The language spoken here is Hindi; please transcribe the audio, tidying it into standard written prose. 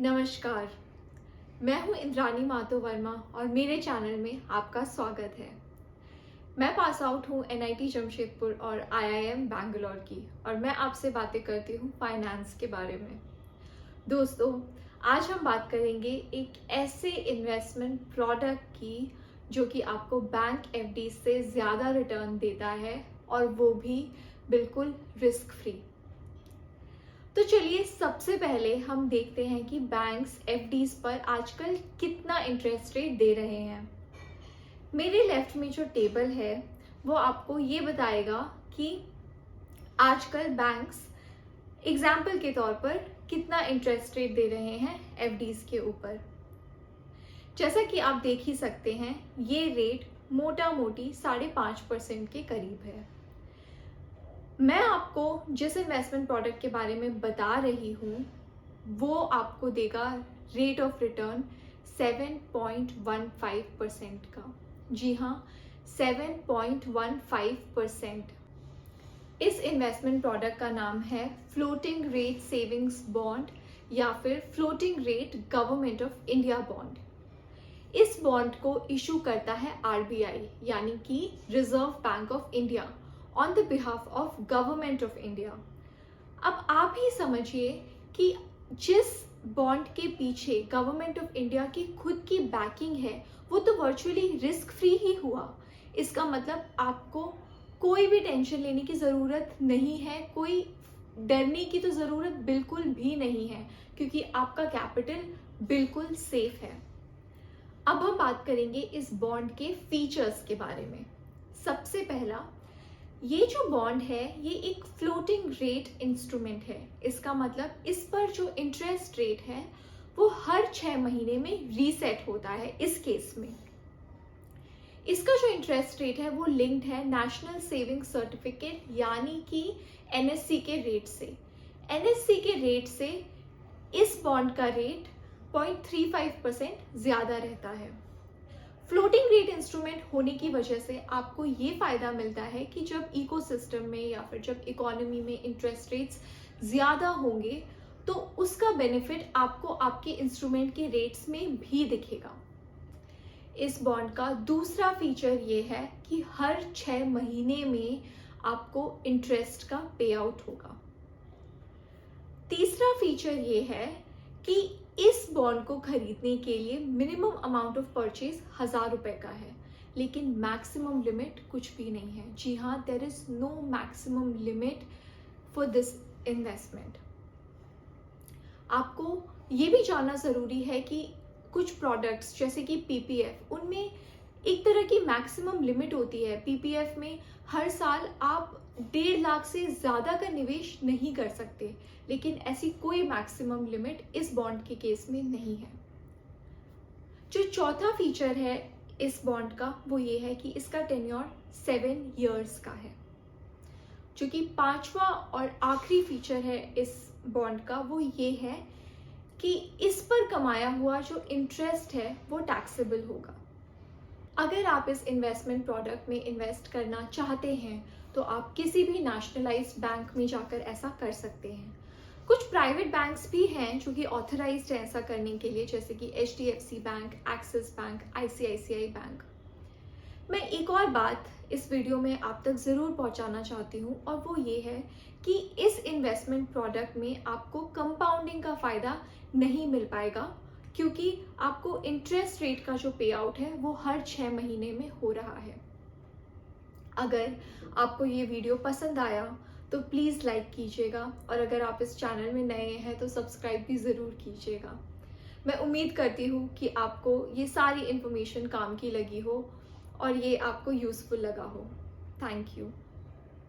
नमस्कार, मैं हूं इंद्रानी मातो वर्मा और मेरे चैनल में आपका स्वागत है। मैं पास आउट हूं एनआईटी जमशेदपुर और आईआईएम बैंगलोर की और मैं आपसे बातें करती हूं फाइनेंस के बारे में। दोस्तों, आज हम बात करेंगे एक ऐसे इन्वेस्टमेंट प्रोडक्ट की जो कि आपको बैंक एफडी से ज़्यादा रिटर्न देता है और वो भी बिल्कुल रिस्क फ्री। तो चलिए सबसे पहले हम देखते हैं कि बैंक्स एफडीज पर आजकल कितना इंटरेस्ट रेट दे रहे हैं। मेरे लेफ्ट में जो टेबल है वो आपको ये बताएगा कि आजकल बैंक्स एग्जाम्पल के तौर पर कितना इंटरेस्ट रेट दे रहे हैं एफडीज के ऊपर। जैसा कि आप देख ही सकते हैं, ये रेट मोटा मोटी 5.5% के करीब है। मैं आपको जिस इन्वेस्टमेंट प्रोडक्ट के बारे में बता रही हूँ वो आपको देगा रेट ऑफ रिटर्न 7.15% का। जी हाँ, 7.15%। इस इन्वेस्टमेंट प्रोडक्ट का नाम है फ्लोटिंग रेट सेविंग्स बॉन्ड या फिर floating rate government of India bond. इस बॉन्ड को इशू करता है आरबीआई यानी कि reserve bank of India on the behalf of government of India. अब आप ही समझिए कि जिस बॉन्ड के पीछे गवर्नमेंट ऑफ इंडिया की खुद की बैकिंग है वो तो वर्चुअली रिस्क फ्री ही हुआ। इसका मतलब आपको कोई भी टेंशन लेने की ज़रूरत नहीं है, कोई डरने की तो ज़रूरत बिल्कुल भी नहीं है क्योंकि आपका कैपिटल बिल्कुल सेफ है। अब हम बात करेंगे इस बॉन्ड के फीचर्स के बारे में। सबसे पहला, ये जो बॉन्ड है ये एक फ्लोटिंग रेट इंस्ट्रूमेंट है। इसका मतलब इस पर जो इंटरेस्ट रेट है वो हर 6 महीने में रीसेट होता है। इस केस में इसका जो इंटरेस्ट रेट है वो लिंक्ड है नेशनल सेविंग सर्टिफिकेट यानी कि एनएससी के रेट से। एनएससी के रेट से इस बॉन्ड का रेट 0.35% ज़्यादा रहता है। फ्लोटिंग रेट इंस्ट्रूमेंट होने की वजह से आपको ये फ़ायदा मिलता है कि जब इकोसिस्टम में या फिर जब इकोनॉमी में इंटरेस्ट रेट्स ज़्यादा होंगे तो उसका बेनिफिट आपको आपके इंस्ट्रूमेंट के रेट्स में भी दिखेगा। इस बॉन्ड का दूसरा फीचर ये है कि हर 6 महीने में आपको इंटरेस्ट का पे आउट होगा। तीसरा फीचर ये है कि इस बॉन्ड को खरीदने के लिए मिनिमम अमाउंट ऑफ परचेज 1000 रुपए का है, लेकिन मैक्सिमम लिमिट कुछ भी नहीं है। जी हाँ, there is no maximum limit for this investment. आपको ये भी जानना ज़रूरी है कि कुछ प्रोडक्ट्स जैसे कि पीपीएफ, उनमें एक तरह की मैक्सिमम लिमिट होती है। पीपीएफ में हर साल आप 1.5 लाख से ज़्यादा का निवेश नहीं कर सकते, लेकिन ऐसी कोई मैक्सिमम लिमिट इस बॉन्ड के केस में नहीं है। जो चौथा फीचर है इस बॉन्ड का वो ये है कि इसका टेन्योर 7 इयर्स का है। जो कि पांचवा और आखिरी फीचर है इस बॉन्ड का वो ये है कि इस पर कमाया हुआ जो इंटरेस्ट है वो टैक्सेबल होगा। अगर आप इस इन्वेस्टमेंट प्रोडक्ट में इन्वेस्ट करना चाहते हैं तो आप किसी भी नेशनलाइज्ड बैंक में जाकर ऐसा कर सकते हैं। कुछ प्राइवेट बैंक्स भी हैं जो कि ऑथराइज्ड हैं ऐसा करने के लिए, जैसे कि HDFC bank, axis bank, ICICI bank. मैं एक और बात इस वीडियो में आप तक ज़रूर पहुंचाना चाहती हूं और वो ये है कि इस इन्वेस्टमेंट प्रोडक्ट में आपको कंपाउंडिंग का फ़ायदा नहीं मिल पाएगा क्योंकि आपको इंटरेस्ट रेट का जो पे आउट है वो हर 6 महीने में हो रहा है। अगर आपको ये वीडियो पसंद आया तो प्लीज़ लाइक कीजिएगा और अगर आप इस चैनल में नए हैं तो सब्सक्राइब भी ज़रूर कीजिएगा। मैं उम्मीद करती हूँ कि आपको ये सारी इन्फॉर्मेशन काम की लगी हो और ये आपको यूज़फुल लगा हो। Thank you.